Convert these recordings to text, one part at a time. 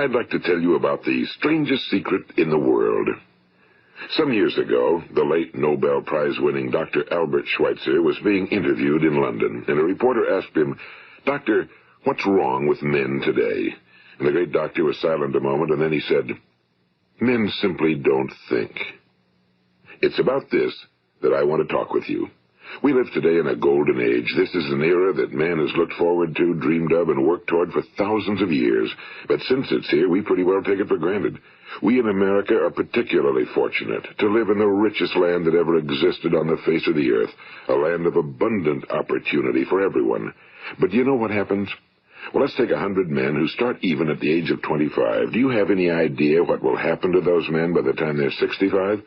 I'd like to tell you about the strangest secret in the world. Some years ago, the late Nobel Prize-winning Dr. Albert Schweitzer was being interviewed in London, and a reporter asked him, "Doctor, what's wrong with men today?" And the great doctor was silent a moment, and then he said, "Men simply don't think." It's about this that I want to talk with you. We live today in a golden age. This is an era that man has looked forward to, dreamed of, and worked toward for thousands of years. But since it's here, we pretty well take it for granted. We in America are particularly fortunate to live in the richest land that ever existed on the face of the earth, a land of abundant opportunity for everyone. But do you know what happens? Well, let's take 100 men who start even at the age of 25. Do you have any idea what will happen to those men by the time they're 65?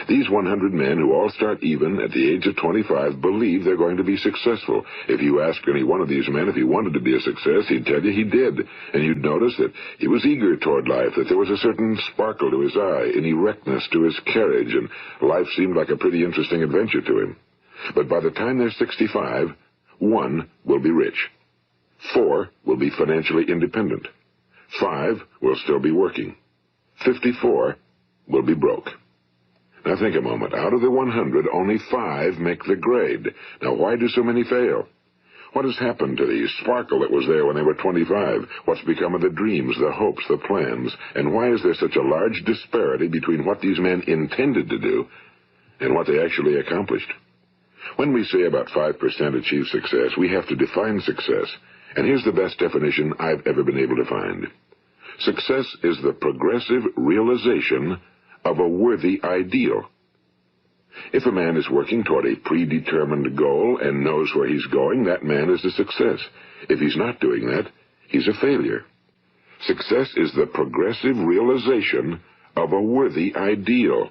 These 100 men who all start even at the age of 25 believe they're going to be successful. If you asked any one of these men if he wanted to be a success, he'd tell you he did. And you'd notice that he was eager toward life, that there was a certain sparkle to his eye, an erectness to his carriage, and life seemed like a pretty interesting adventure to him. But by the time they're 65, 1 will be rich. 4 will be financially independent. 5 will still be working. 54 will be broke. Now think a moment. Out of the 100, only 5 make the grade. Now why do so many fail? What has happened to the sparkle that was there when they were 25? What's become of the dreams, the hopes, the plans? And why is there such a large disparity between what these men intended to do and what they actually accomplished? When we say about 5% achieve success, we have to define success. And here's the best definition I've ever been able to find. Success is the progressive realization of a worthy ideal. If a man is working toward a predetermined goal and knows where he's going, that man is a success. If he's not doing that, he's a failure. Success is the progressive realization of a worthy ideal.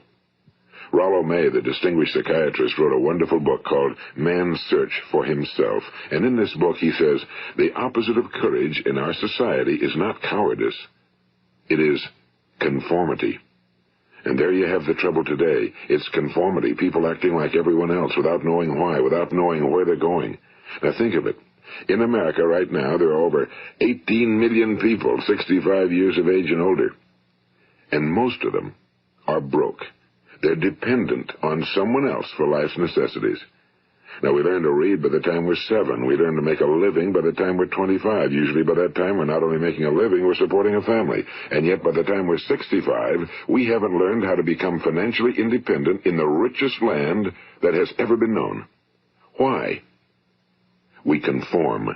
Rollo May, the distinguished psychiatrist, wrote a wonderful book called Man's Search for Himself. And in this book he says, the opposite of courage in our society is not cowardice. It is conformity. And there you have the trouble today. It's conformity, people acting like everyone else without knowing why, without knowing where they're going. Now think of it. In America right now, there are over 18 million people 65 years of age and older. And most of them are broke. They're dependent on someone else for life's necessities. Now, we learn to read by the time we're 7. We learn to make a living by the time we're 25. Usually by that time, we're not only making a living, we're supporting a family. And yet, by the time we're 65, we haven't learned how to become financially independent in the richest land that has ever been known. Why? We conform.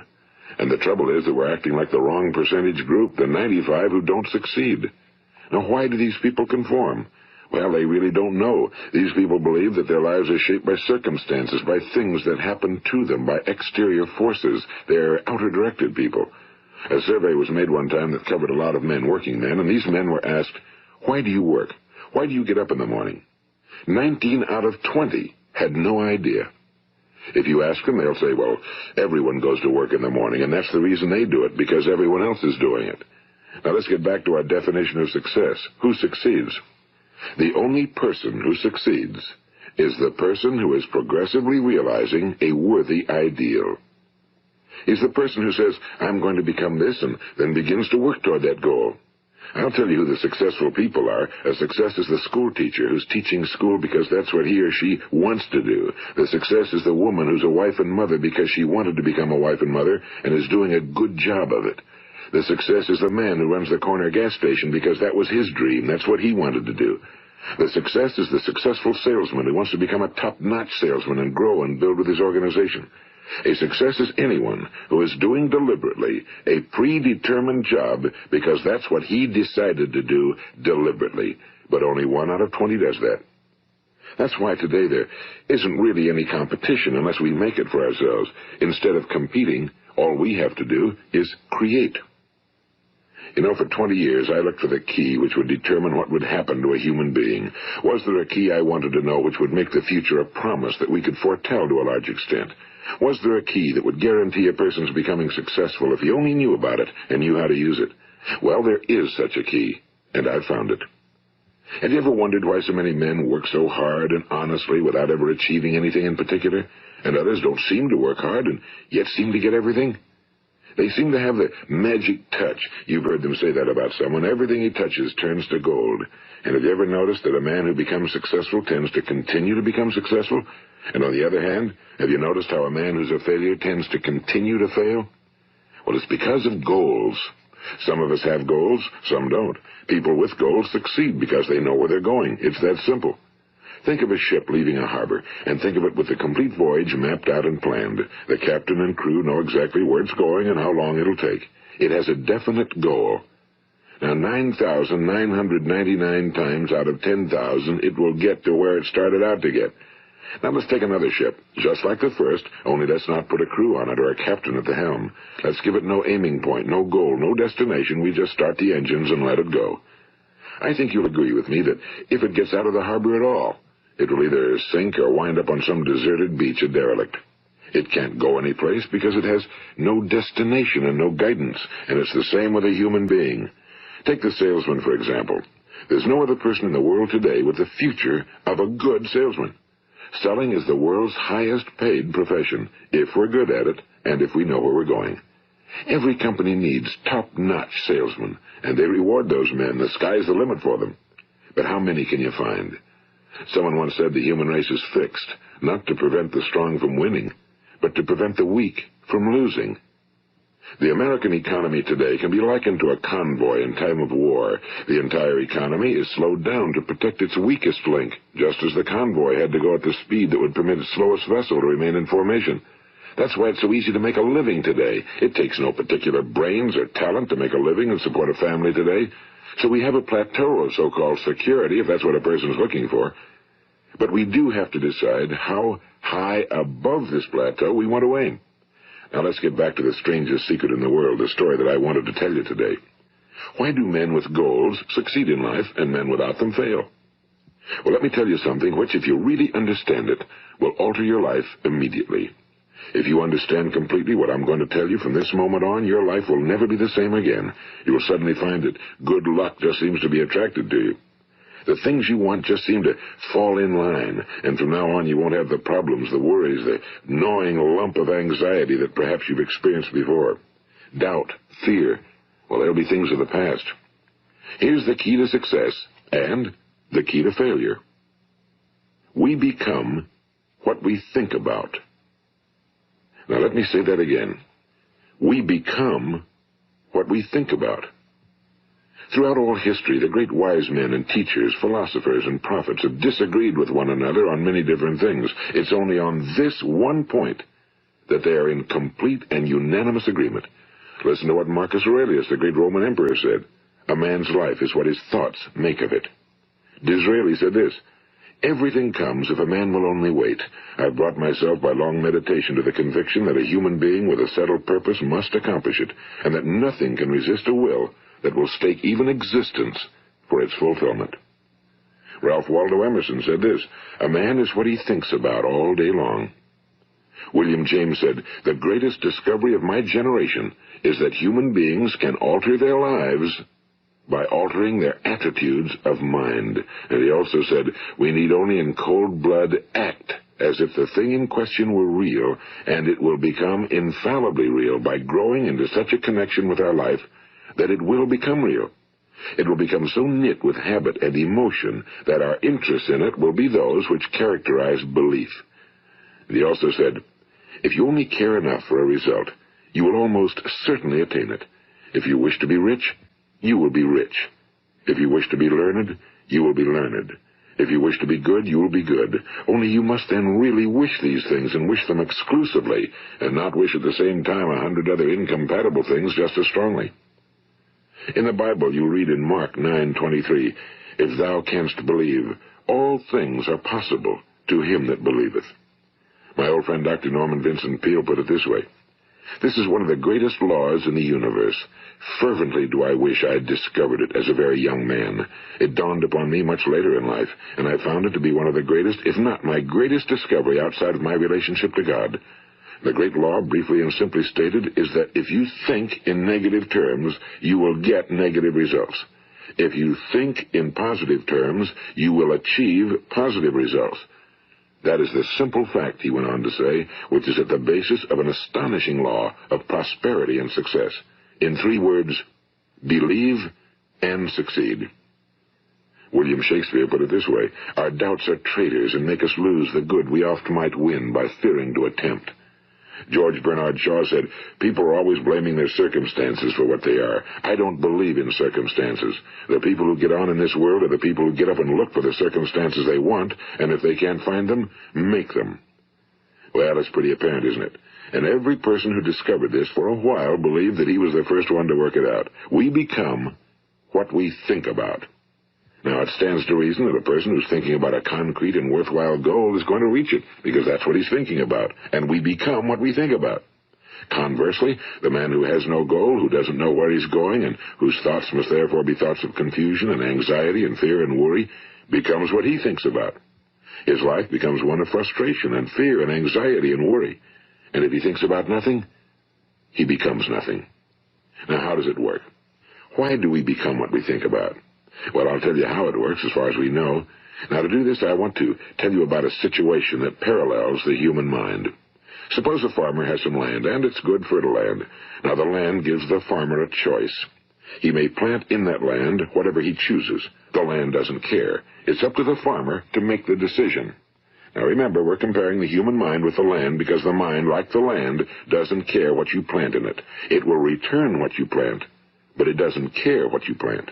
And the trouble is that we're acting like the wrong percentage group, the 95 who don't succeed. Now, why do these people conform? Well, they really don't know. These people believe that their lives are shaped by circumstances, by things that happen to them, by exterior forces. They're outer-directed people. A survey was made one time that covered a lot of men, working men, and these men were asked, "Why do you work? Why do you get up in the morning?" 19 out of 20 had no idea. If you ask them, they'll say, well, everyone goes to work in the morning, and that's the reason they do it, because everyone else is doing it. Now let's get back to our definition of success. Who succeeds? The only person who succeeds is the person who is progressively realizing a worthy ideal. He's the person who says, I'm going to become this, and then begins to work toward that goal. I'll tell you who the successful people are. A success is the school teacher who's teaching school because that's what he or she wants to do. The success is the woman who's a wife and mother because she wanted to become a wife and mother and is doing a good job of it. The success is the man who runs the corner gas station because that was his dream. That's what he wanted to do. The success is the successful salesman who wants to become a top-notch salesman and grow and build with his organization. A success is anyone who is doing deliberately a predetermined job because that's what he decided to do deliberately. But only 1 out of 20 does that. That's why today there isn't really any competition unless we make it for ourselves. Instead of competing, all we have to do is create. You know, for 20 years, I looked for the key which would determine what would happen to a human being. Was there a key I wanted to know which would make the future a promise that we could foretell to a large extent? Was there a key that would guarantee a person's becoming successful if he only knew about it and knew how to use it? Well, there is such a key, and I've found it. Have you ever wondered why so many men work so hard and honestly without ever achieving anything in particular, and others don't seem to work hard and yet seem to get everything? They seem to have the magic touch. You've heard them say that about someone. Everything he touches turns to gold. And have you ever noticed that a man who becomes successful tends to continue to become successful? And on the other hand, have you noticed how a man who's a failure tends to continue to fail? Well, it's because of goals. Some of us have goals, some don't. People with goals succeed because they know where they're going. It's that simple. Think of a ship leaving a harbor, and think of it with the complete voyage mapped out and planned. The captain and crew know exactly where it's going and how long it'll take. It has a definite goal. Now, 9,999 times out of 10,000, it will get to where it started out to get. Now, let's take another ship, just like the first, only let's not put a crew on it or a captain at the helm. Let's give it no aiming point, no goal, no destination. We just start the engines and let it go. I think you'll agree with me that if it gets out of the harbor at all, it will either sink or wind up on some deserted beach, a derelict. It can't go anyplace because it has no destination and no guidance, and it's the same with a human being. Take the salesman, for example. There's no other person in the world today with the future of a good salesman. Selling is the world's highest paid profession, if we're good at it and if we know where we're going. Every company needs top-notch salesmen, and they reward those men. The sky's the limit for them. But how many can you find? Someone once said the human race is fixed, not to prevent the strong from winning, but to prevent the weak from losing. The American economy today can be likened to a convoy in time of war. The entire economy is slowed down to protect its weakest link, just as the convoy had to go at the speed that would permit its slowest vessel to remain in formation. That's why it's so easy to make a living today. It takes no particular brains or talent to make a living and support a family today. So we have a plateau of so-called security, if that's what a person's looking for. But we do have to decide how high above this plateau we want to aim. Now let's get back to the strangest secret in the world, the story that I wanted to tell you today. Why do men with goals succeed in life and men without them fail? Well, let me tell you something which, if you really understand it, will alter your life immediately. If you understand completely what I'm going to tell you from this moment on, your life will never be the same again. You will suddenly find that good luck just seems to be attracted to you. The things you want just seem to fall in line, and from now on you won't have the problems, the worries, the gnawing lump of anxiety that perhaps you've experienced before. Doubt, fear, well, they'll be things of the past. Here's the key to success and the key to failure. We become what we think about. Now let me say that again. We become what we think about. Throughout all history, the great wise men and teachers, philosophers and prophets have disagreed with one another on many different things. It's only on this one point that they are in complete and unanimous agreement. Listen to what Marcus Aurelius, the great Roman emperor, said. A man's life is what his thoughts make of it. Disraeli said this, everything comes if a man will only wait. I've brought myself by long meditation to the conviction that a human being with a settled purpose must accomplish it, and that nothing can resist a will that will stake even existence for its fulfillment. Ralph Waldo Emerson said this, a man is what he thinks about all day long. William James said, the greatest discovery of my generation is that human beings can alter their lives by altering their attitudes of mind. And he also said, we need only in cold blood act as if the thing in question were real, and it will become infallibly real by growing into such a connection with our life that it will become real. It will become so knit with habit and emotion that our interest in it will be those which characterize belief. And he also said, if you only care enough for a result, you will almost certainly attain it. If you wish to be rich, you will be rich. If you wish to be learned, you will be learned. If you wish to be good, you will be good. Only you must then really wish these things and wish them exclusively, and not wish at the same time 100 other incompatible things just as strongly. In the Bible, you read in Mark 9:23, if thou canst believe, all things are possible to him that believeth. My old friend Dr. Norman Vincent Peale put it this way, this is one of the greatest laws in the universe. Fervently do I wish I had discovered it as a very young man. It dawned upon me much later in life, and I found it to be one of the greatest, if not my greatest discovery outside of my relationship to God. The great law, briefly and simply stated, is that if you think in negative terms, you will get negative results. If you think in positive terms, you will achieve positive results. That is the simple fact, he went on to say, which is at the basis of an astonishing law of prosperity and success. In 3 words, believe and succeed. William Shakespeare put it this way: our doubts are traitors and make us lose the good we oft might win by fearing to attempt. George Bernard Shaw said, people are always blaming their circumstances for what they are. I don't believe in circumstances. The people who get on in this world are the people who get up and look for the circumstances they want, and if they can't find them, make them. Well, it's pretty apparent, isn't it? And every person who discovered this for a while believed that he was the first one to work it out. We become what we think about. Now, it stands to reason that a person who's thinking about a concrete and worthwhile goal is going to reach it, because that's what he's thinking about, and we become what we think about. Conversely, the man who has no goal, who doesn't know where he's going, and whose thoughts must therefore be thoughts of confusion and anxiety and fear and worry, becomes what he thinks about. His life becomes one of frustration and fear and anxiety and worry. And if he thinks about nothing, he becomes nothing. Now, how does it work? Why do we become what we think about? Well, I'll tell you how it works as far as we know. Now, to do this, I want to tell you about a situation that parallels the human mind. Suppose a farmer has some land, and it's good fertile land. Now, the land gives the farmer a choice. He may plant in that land whatever he chooses. The land doesn't care. It's up to the farmer to make the decision. Now, remember, we're comparing the human mind with the land because the mind, like the land, doesn't care what you plant in it. It will return what you plant, but it doesn't care what you plant.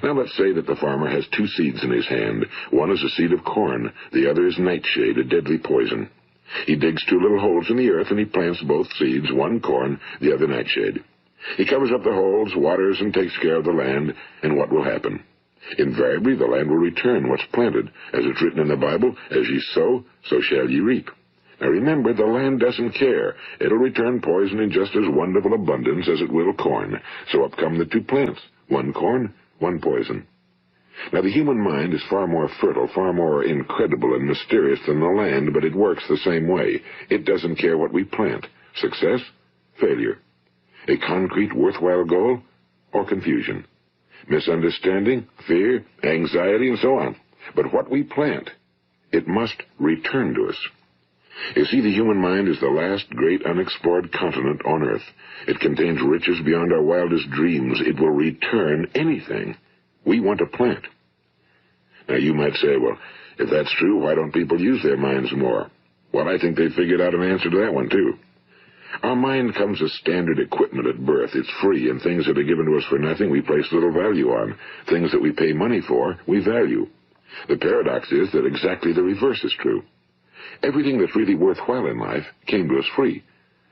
Now, let's say that the farmer has 2 seeds in his hand. One is a seed of corn. The other is nightshade, a deadly poison. He digs 2 little holes in the earth, and he plants both seeds, one corn, the other nightshade. He covers up the holes, waters, and takes care of the land, and what will happen? Invariably, the land will return what's planted. As it's written in the Bible, as ye sow, so shall ye reap. Now remember, the land doesn't care. It'll return poison in just as wonderful abundance as it will corn. So up come the 2 plants, one corn, one poison. Now, the human mind is far more fertile, far more incredible and mysterious than the land, but it works the same way. It doesn't care what we plant. Success, failure. A concrete, worthwhile goal, or confusion. Misunderstanding, fear, anxiety, and so on. But what we plant, it must return to us. You see, the human mind is the last great unexplored continent on Earth. It contains riches beyond our wildest dreams. It will return anything we want to plant. Now, you might say, well, if that's true, why don't people use their minds more? Well, I think they figured out an answer to that one, too. Our mind comes as standard equipment at birth. It's free, and things that are given to us for nothing we place little value on. Things that we pay money for, we value. The paradox is that exactly the reverse is true. Everything that's really worthwhile in life came to us free.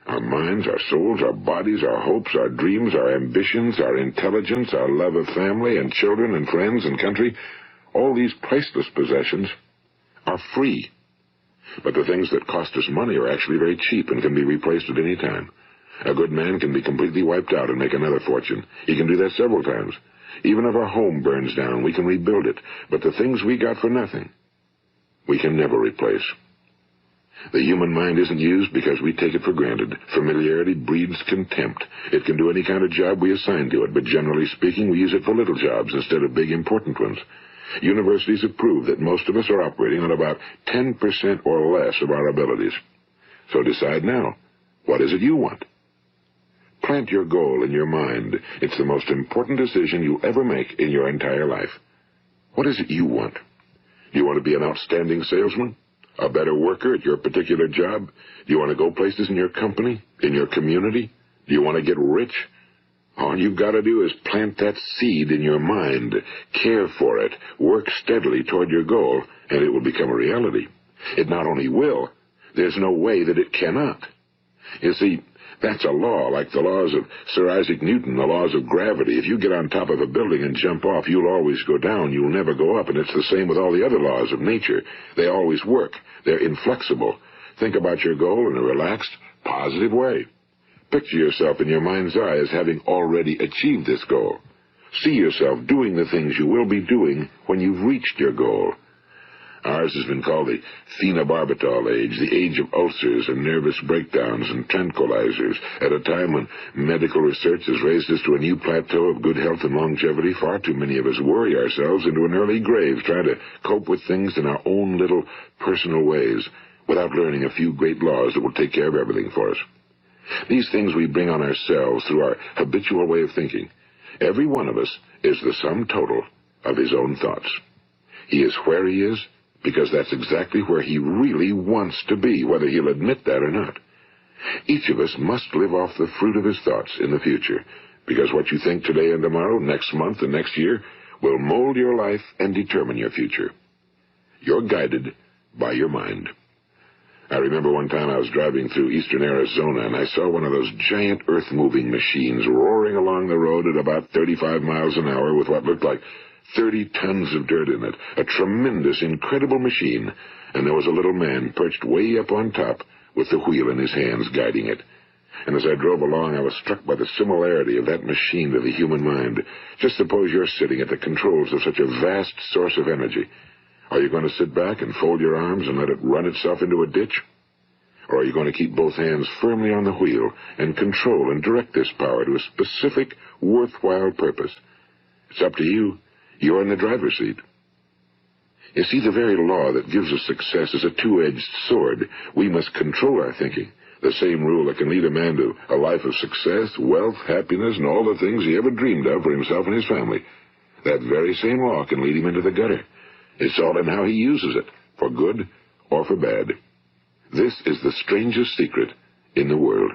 Our minds, our souls, our bodies, our hopes, our dreams, our ambitions, our intelligence, our love of family and children and friends and country, all these priceless possessions are free. But the things that cost us money are actually very cheap and can be replaced at any time. A good man can be completely wiped out and make another fortune. He can do that several times. Even if our home burns down, we can rebuild it. But the things we got for nothing, we can never replace. The human mind isn't used because we take it for granted. Familiarity breeds contempt. It can do any kind of job we assign to it, but generally speaking, we use it for little jobs instead of big, important ones. Universities have proved that most of us are operating on about 10% or less of our abilities. So decide now, what is it you want? Plant your goal in your mind. It's the most important decision you'll ever make in your entire life. What is it you want? Do you want to be an outstanding salesman? A better worker at your particular job? Do you want to go places in your company, in your community? Do you want to get rich? All you've got to do is plant that seed in your mind, care for it, work steadily toward your goal, and it will become a reality. It not only will, there's no way that it cannot. You see, that's a law, like the laws of Sir Isaac Newton, the laws of gravity. If you get on top of a building and jump off, you'll always go down. You'll never go up, and it's the same with all the other laws of nature. They always work. They're inflexible. Think about your goal in a relaxed, positive way. Picture yourself in your mind's eye as having already achieved this goal. See yourself doing the things you will be doing when you've reached your goal. Ours has been called the phenobarbital age, the age of ulcers and nervous breakdowns and tranquilizers. At a time when medical research has raised us to a new plateau of good health and longevity, far too many of us worry ourselves into an early grave trying to cope with things in our own little personal ways without learning a few great laws that will take care of everything for us. These things we bring on ourselves through our habitual way of thinking. Every one of us is the sum total of his own thoughts. He is where he is because that's exactly where he really wants to be, whether he'll admit that or not. Each of us must live off the fruit of his thoughts in the future, because what you think today and tomorrow, next month and next year, will mold your life and determine your future. You're guided by your mind. I remember one time I was driving through eastern Arizona, and I saw one of those giant earth-moving machines roaring along the road at about 35 miles an hour with what looked like 30 tons of dirt in it. A tremendous, incredible machine, and there was a little man perched way up on top with the wheel in his hands guiding it. And as I drove along, I was struck by the similarity of that machine to the human mind. Just suppose you're sitting at the controls of such a vast source of energy. Are you going to sit back and fold your arms and let it run itself into a ditch? Or are you going to keep both hands firmly on the wheel and control and direct this power to a specific, worthwhile purpose? It's up to you. You're in the driver's seat. You see, the very law that gives us success is a two-edged sword. We must control our thinking. The same rule that can lead a man to a life of success, wealth, happiness, and all the things he ever dreamed of for himself and his family. That very same law can lead him into the gutter. It's all in how he uses it, for good or for bad. This is the strangest secret in the world.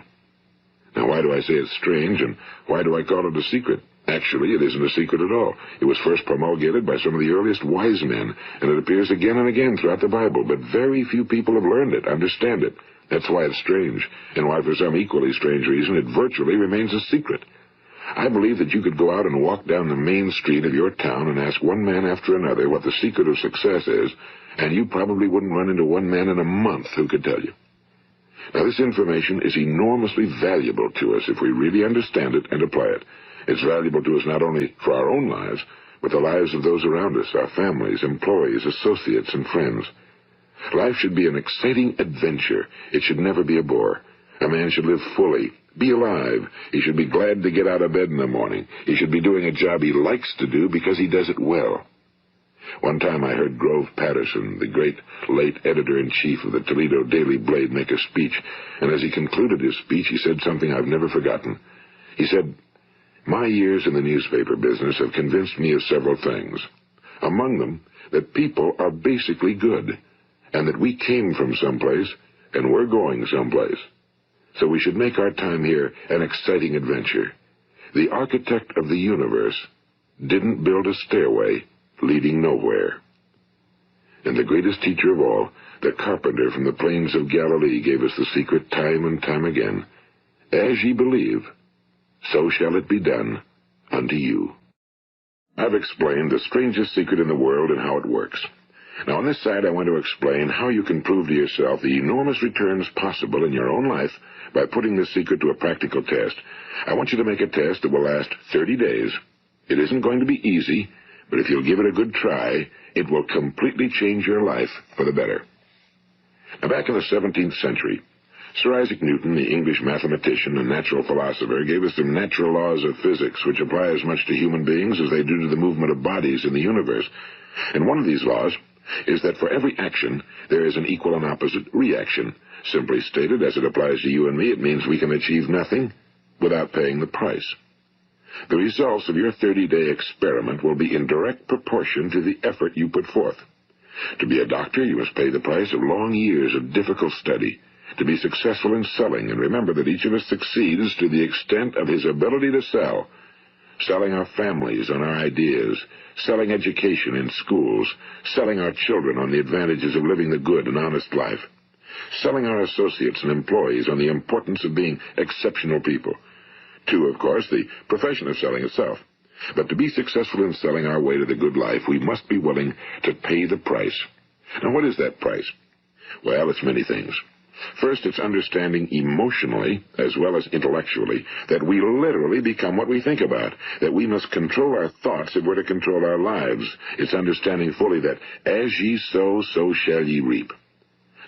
Now, why do I say it's strange, and why do I call it a secret? Actually, it isn't a secret at all. It was first promulgated by some of the earliest wise men, and it appears again and again throughout the Bible, but very few people have learned it, understand it. That's why it's strange, and why for some equally strange reason it virtually remains a secret. I believe that you could go out and walk down the main street of your town and ask one man after another what the secret of success is, and you probably wouldn't run into one man in a month who could tell you. Now, this information is enormously valuable to us if we really understand it and apply it. It's valuable to us not only for our own lives, but the lives of those around us, our families, employees, associates, and friends. Life should be an exciting adventure. It should never be a bore. A man should live fully, be alive. He should be glad to get out of bed in the morning. He should be doing a job he likes to do because he does it well. One time I heard Grove Patterson, the great late editor-in-chief of the Toledo Daily Blade, make a speech, and as he concluded his speech, he said something I've never forgotten. He said, "My years in the newspaper business have convinced me of several things. Among them, that people are basically good, and that we came from someplace, and we're going someplace. So we should make our time here an exciting adventure. The architect of the universe didn't build a stairway leading nowhere." And the greatest teacher of all, the carpenter from the plains of Galilee, gave us the secret time and time again. As ye believe, so shall it be done unto you. I've explained the strangest secret in the world and how it works. Now, on this side, I want to explain how you can prove to yourself the enormous returns possible in your own life by putting this secret to a practical test. I want you to make a test that will last 30 days. It isn't going to be easy, but if you'll give it a good try, it will completely change your life for the better. Now, back in the 17th century, Sir Isaac Newton, the English mathematician and natural philosopher, gave us some natural laws of physics which apply as much to human beings as they do to the movement of bodies in the universe. And one of these laws is that for every action, there is an equal and opposite reaction. Simply stated, as it applies to you and me, it means we can achieve nothing without paying the price. The results of your 30-day experiment will be in direct proportion to the effort you put forth. To be a doctor, you must pay the price of long years of difficult study. To be successful in selling, and remember that each of us succeeds to the extent of his ability to sell. Selling our families on our ideas, selling education in schools, selling our children on the advantages of living the good and honest life, selling our associates and employees on the importance of being exceptional people. To, of course, the profession of selling itself. But to be successful in selling our way to the good life, we must be willing to pay the price. Now, what is that price? Well, it's many things. First, it's understanding emotionally, as well as intellectually, that we literally become what we think about, that we must control our thoughts if we're to control our lives. It's understanding fully that as ye sow, so shall ye reap.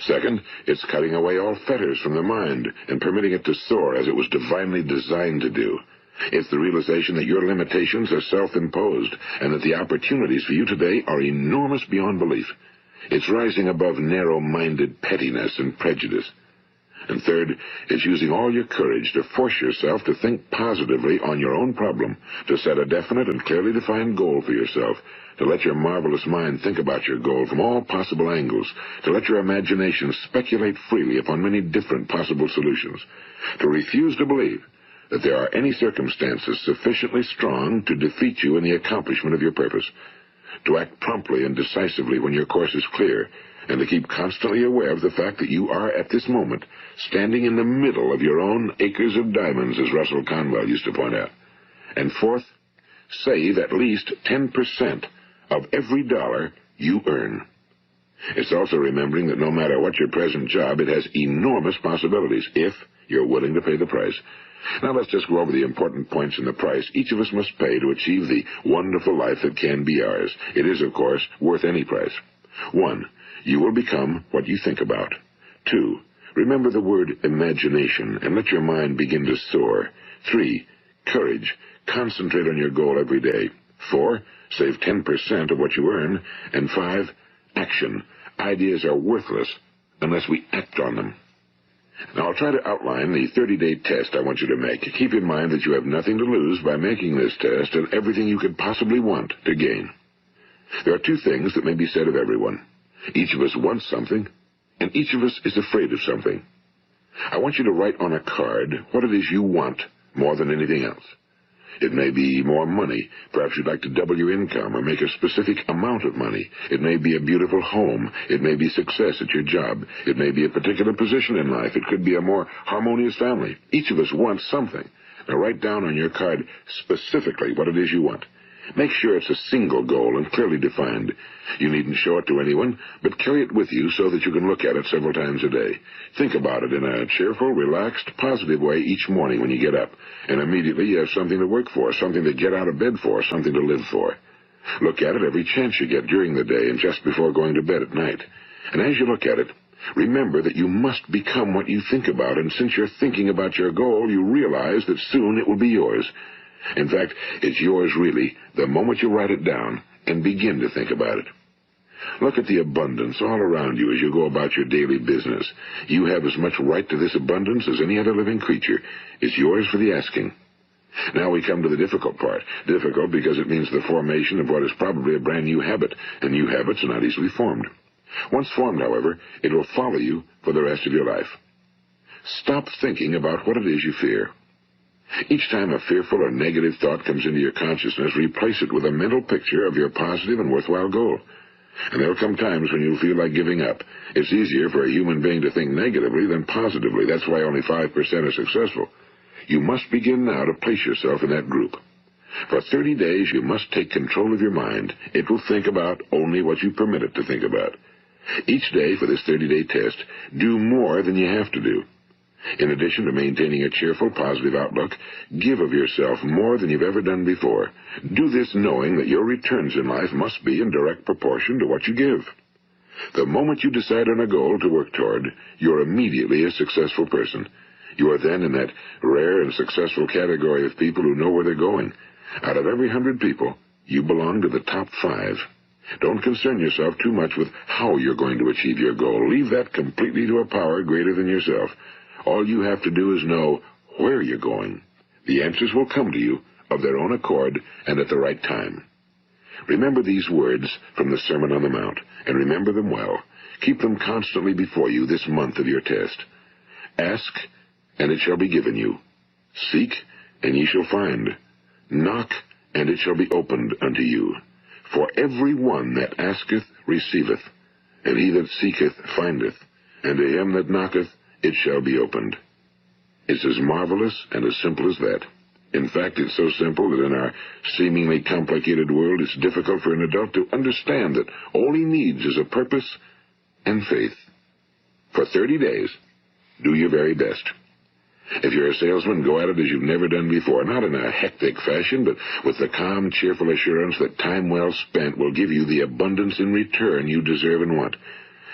Second, it's cutting away all fetters from the mind and permitting it to soar as it was divinely designed to do. It's the realization that your limitations are self-imposed and that the opportunities for you today are enormous beyond belief. It's rising above narrow-minded pettiness and prejudice. And third, it's using all your courage to force yourself to think positively on your own problem, to set a definite and clearly defined goal for yourself, to let your marvelous mind think about your goal from all possible angles, to let your imagination speculate freely upon many different possible solutions, to refuse to believe that there are any circumstances sufficiently strong to defeat you in the accomplishment of your purpose, to act promptly and decisively when your course is clear, and to keep constantly aware of the fact that you are, at this moment, standing in the middle of your own acres of diamonds, as Russell Conwell used to point out. And fourth, save at least 10% of every dollar you earn. It's also remembering that no matter what your present job, it has enormous possibilities, if you're willing to pay the price. Now let's just go over the important points in the price each of us must pay to achieve the wonderful life that can be ours. It is, of course, worth any price. 1. You will become what you think about. 2. Remember the word imagination and let your mind begin to soar. 3. Courage. Concentrate on your goal every day. 4. Save 10% of what you earn. And 5. Action. Ideas are worthless unless we act on them. Now, I'll try to outline the 30-day test I want you to make. Keep in mind that you have nothing to lose by making this test and everything you could possibly want to gain. There are 2 things that may be said of everyone. Each of us wants something, and each of us is afraid of something. I want you to write on a card what it is you want more than anything else. It may be more money. Perhaps you'd like to double your income or make a specific amount of money. It may be a beautiful home. It may be success at your job. It may be a particular position in life. It could be a more harmonious family. Each of us wants something. Now write down on your card specifically what it is you want. Make sure it's a single goal and clearly defined. You needn't show it to anyone, but carry it with you so that you can look at it several times a day. Think about it in a cheerful, relaxed, positive way each morning when you get up, and immediately you have something to work for, something to get out of bed for, something to live for. Look at it every chance you get during the day and just before going to bed at night. And as you look at it, remember that you must become what you think about, and since you're thinking about your goal, you realize that soon it will be yours. In fact, it's yours really the moment you write it down and begin to think about it. Look at the abundance all around you as you go about your daily business. You have as much right to this abundance as any other living creature. It's yours for the asking. Now we come to the difficult part. Difficult because it means the formation of what is probably a brand new habit, and new habits are not easily formed. Once formed, however, it will follow you for the rest of your life. Stop thinking about what it is you fear. Each time a fearful or negative thought comes into your consciousness, replace it with a mental picture of your positive and worthwhile goal. And there will come times when you'll feel like giving up. It's easier for a human being to think negatively than positively. That's why only 5% are successful. You must begin now to place yourself in that group. For 30 days, you must take control of your mind. It will think about only what you permit it to think about. Each day for this 30-day test, do more than you have to do. In addition to maintaining a cheerful, positive outlook, give of yourself more than you've ever done before. Do this knowing that your returns in life must be in direct proportion to what you give. The moment you decide on a goal to work toward, you're immediately a successful person. You are then in that rare and successful category of people who know where they're going. Out of every 100 people, you belong to the top 5. Don't concern yourself too much with how you're going to achieve your goal. Leave that completely to a power greater than yourself. All you have to do is know where you're going. The answers will come to you of their own accord and at the right time. Remember these words from the Sermon on the Mount, and remember them well. Keep them constantly before you this month of your test. Ask, and it shall be given you. Seek, and ye shall find. Knock, and it shall be opened unto you. For every one that asketh receiveth, and he that seeketh findeth, and to him that knocketh it shall be opened. It's as marvelous and as simple as that. In fact, it's so simple that in our seemingly complicated world, it's difficult for an adult to understand that all he needs is a purpose and faith. For 30 days, Do your very best. If you're a salesman, go at it as you've never done before, not in a hectic fashion, but with the calm, cheerful assurance that time well spent will give you the abundance in return you deserve and want.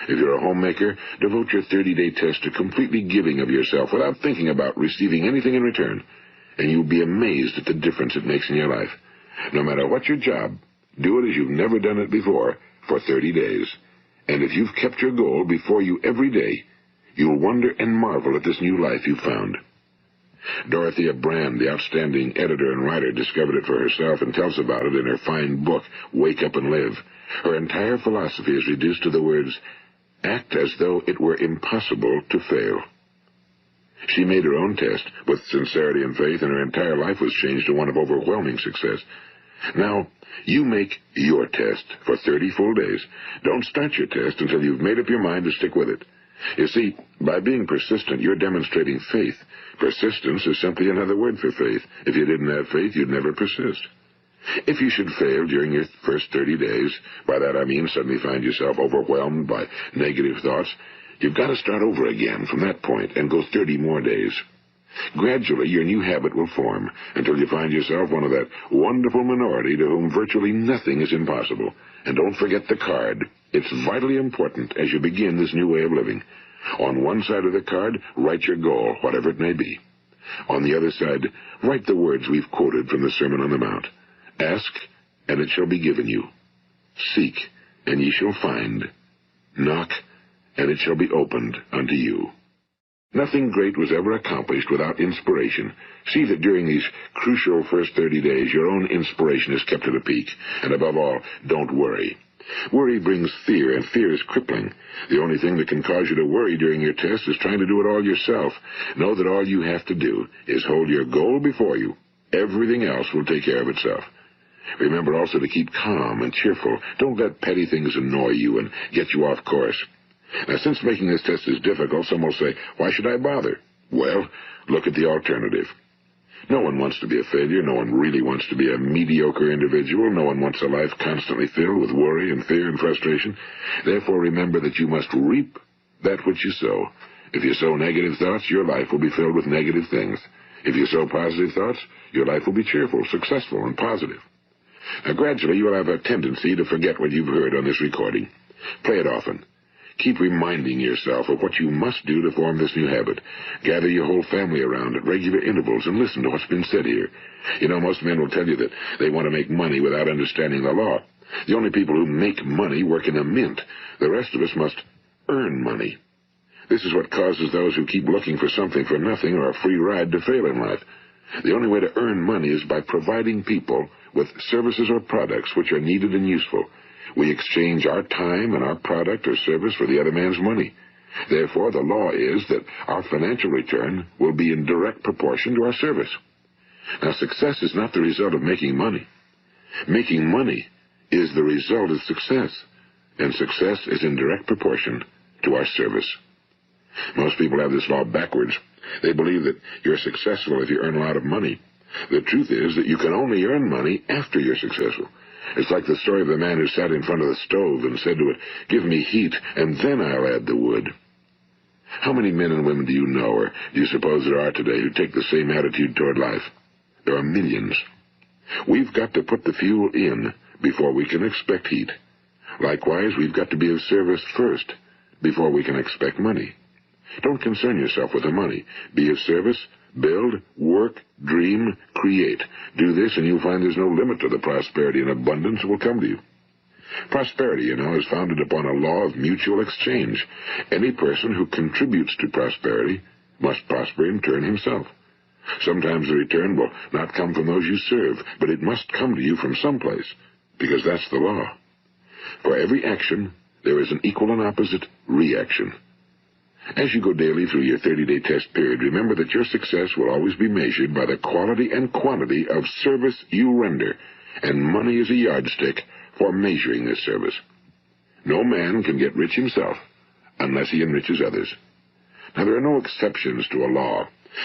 If you're a homemaker, devote your 30-day test to completely giving of yourself without thinking about receiving anything in return, and you'll be amazed at the difference it makes in your life. No matter what your job, do it as you've never done it before for 30 days. And if you've kept your goal before you every day, you'll wonder and marvel at this new life you've found. Dorothea Brand, the outstanding editor and writer, discovered it for herself and tells about it in her fine book, Wake Up and Live. Her entire philosophy is reduced to the words, act as though it were impossible to fail. She made her own test with sincerity and faith, and her entire life was changed to one of overwhelming success. Now, you make your test for 30 full days. Don't start your test until you've made up your mind to stick with it. You see, by being persistent, you're demonstrating faith. Persistence is simply another word for faith. If you didn't have faith, you'd never persist. If you should fail during your first 30 days, by that I mean suddenly find yourself overwhelmed by negative thoughts, you've got to start over again from that point and go 30 more days. Gradually, your new habit will form until you find yourself one of that wonderful minority to whom virtually nothing is impossible. And don't forget the card. It's vitally important as you begin this new way of living. On one side of the card, write your goal, whatever it may be. On the other side, write the words we've quoted from the Sermon on the Mount. Ask, and it shall be given you. Seek, and ye shall find. Knock, and it shall be opened unto you. Nothing great was ever accomplished without inspiration. See that during these crucial first 30 days, your own inspiration is kept at a peak. And above all, don't worry. Worry brings fear, and fear is crippling. The only thing that can cause you to worry during your test is trying to do it all yourself. Know that all you have to do is hold your goal before you. Everything else will take care of itself. Remember also to keep calm and cheerful. Don't let petty things annoy you and get you off course. Now, since making this test is difficult, some will say, why should I bother? Well, look at the alternative. No one wants to be a failure. No one really wants to be a mediocre individual. No one wants a life constantly filled with worry and fear and frustration. Therefore, remember that you must reap that which you sow. If you sow negative thoughts, your life will be filled with negative things. If you sow positive thoughts, your life will be cheerful, successful, and positive. Now, gradually, you will have a tendency to forget what you've heard on this recording. Play it often. Keep reminding yourself of what you must do to form this new habit. Gather your whole family around at regular intervals and listen to what's been said here. You know, most men will tell you that they want to make money without understanding the law. The only people who make money work in a mint. The rest of us must earn money. This is what causes those who keep looking for something for nothing or a free ride to fail in life. The only way to earn money is by providing people with services or products which are needed and useful. We exchange our time and our product or service for the other man's money. Therefore, the law is that our financial return will be in direct proportion to our service. Now, success is not the result of making money. Making money is the result of success, and success is in direct proportion to our service. Most people have this law backwards. They believe that you're successful if you earn a lot of money. The truth is that you can only earn money after you're successful. It's like the story of the man who sat in front of the stove and said to it, give me heat, and then I'll add the wood. How many men and women do you know, or do you suppose there are today, who take the same attitude toward life? There are millions. We've got to put the fuel in before we can expect heat. Likewise, we've got to be of service first before we can expect money. Don't concern yourself with the money. Be of service, build, work, dream, create. Do this, and you'll find there's no limit to the prosperity and abundance that will come to you. Prosperity, you know, is founded upon a law of mutual exchange. Any person who contributes to prosperity must prosper in turn himself. Sometimes the return will not come from those you serve, but it must come to you from someplace, because that's the law. For every action, there is an equal and opposite reaction. As you go daily through your 30-day test period, remember that your success will always be measured by the quality and quantity of service you render, and money is a yardstick for measuring this service. No man can get rich himself unless he enriches others. Now, there are no exceptions to a law.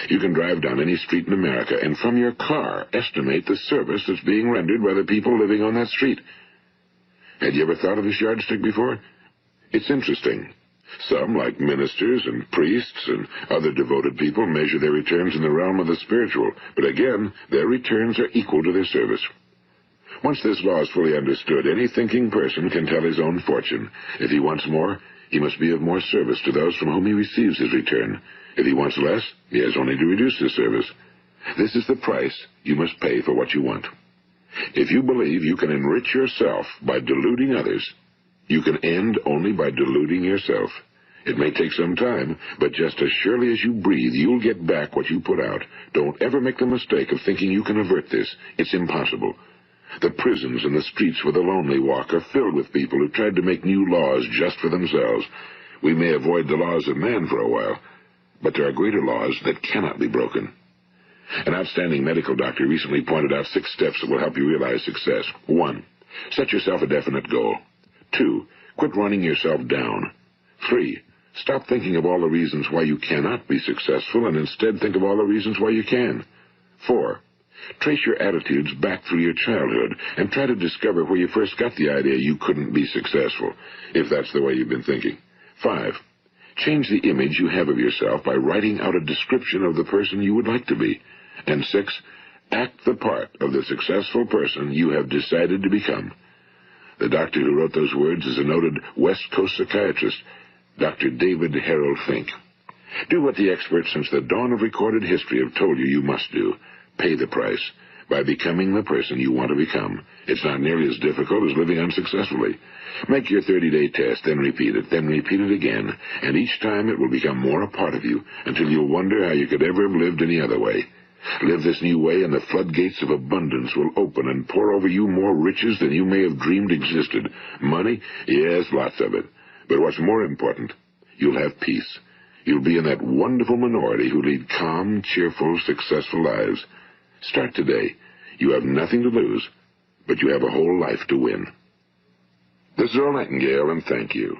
You can drive down any street in America and from your car estimate the service that's being rendered by the people living on that street. Had you ever thought of this yardstick before? It's interesting. Some, like ministers and priests and other devoted people, measure their returns in the realm of the spiritual, but again, their returns are equal to their service. Once this law is fully understood, any thinking person can tell his own fortune. If he wants more, he must be of more service to those from whom he receives his return. If he wants less, he has only to reduce his service. This is the price you must pay for what you want. If you believe you can enrich yourself by deluding others, you can end only by deluding yourself. It may take some time, but just as surely as you breathe, you'll get back what you put out. Don't ever make the mistake of thinking you can avert this. It's impossible. The prisons and the streets where the lonely walk are filled with people who tried to make new laws just for themselves. We may avoid the laws of man for a while, but there are greater laws that cannot be broken. An outstanding medical doctor recently pointed out 6 steps that will help you realize success. 1. Set yourself a definite goal. 2. Quit running yourself down. 3. Stop thinking of all the reasons why you cannot be successful and instead think of all the reasons why you can. 4. Trace your attitudes back through your childhood and try to discover where you first got the idea you couldn't be successful, if that's the way you've been thinking. 5. Change the image you have of yourself by writing out a description of the person you would like to be. And 6. Act the part of the successful person you have decided to become. The doctor who wrote those words is a noted West Coast psychiatrist, Dr. David Harold Fink. Do what the experts since the dawn of recorded history have told you you must do. Pay the price by becoming the person you want to become. It's not nearly as difficult as living unsuccessfully. Make your 30-day test, then repeat it again, and each time it will become more a part of you until you'll wonder how you could ever have lived any other way. Live this new way, and the floodgates of abundance will open and pour over you more riches than you may have dreamed existed. Money? Yes, lots of it. But what's more important, you'll have peace. You'll be in that wonderful minority who lead calm, cheerful, successful lives. Start today. You have nothing to lose, but you have a whole life to win. This is Earl Nightingale, and thank you.